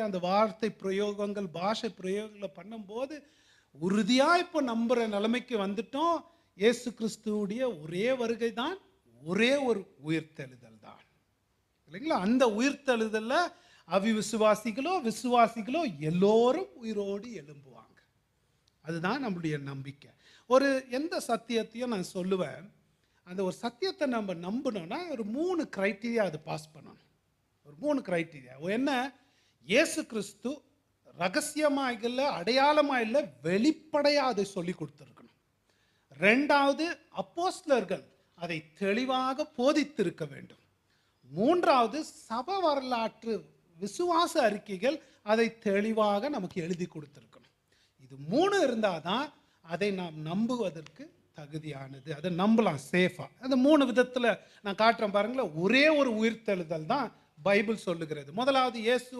அந்த வார்த்தை பிரயோகங்கள், பாஷை பிரயோகங்களை பண்ணும்போது உறுதியாக இப்போ நம்புகிற நிலைமைக்கு வந்துட்டோம். இயேசு கிறிஸ்துவுடைய ஒரே வருகை தான் ஒரே ஒரு உயிர்த்தெழுதல் தான், இல்லைங்களா? அந்த உயிர்த்தெழுதலில் அவிவிசுவாசிகளோ விசுவாசிகளோ எல்லோரும் உயிரோடு எழும்புவாங்க. அதுதான் நம்முடைய நம்பிக்கை. ஒரு எந்த சத்தியத்தையும் நான் சொல்லுவேன், அந்த ஒரு சத்தியத்தை நம்ம நம்பணும்னா ஒரு 3 கிரைட்டீரியா அது பாஸ் பண்ணணும். ஒரு 3 கிரைட்டீரியா என்ன? இயேசு கிறிஸ்து ரகசியமாக இல்லை, அடையாளமாக இல்லை, வெளிப்படையாக அதை சொல்லி கொடுத்துருக்கணும். 2வது, அப்போஸ்தலர்கள் அதை தெளிவாக போதித்திருக்க வேண்டும். 3வது, சபை வரலாற்று விசுவாச அறிக்கைகள் அதை தெளிவாக நமக்கு எழுதி கொடுத்துருக்கணும். இது 3 இருந்தால் தான் அதை நாம் நம்புவதற்கு தகுதியானது. அதை நம்பலாம் சேஃபாக. அந்த 3 விதத்தில் நான் காட்டுறேன் பாருங்களேன். ஒரே ஒரு உயிர்த்தெழுதல் தான் பைபிள் சொல்லுகிறது. முதலாவது, இயேசு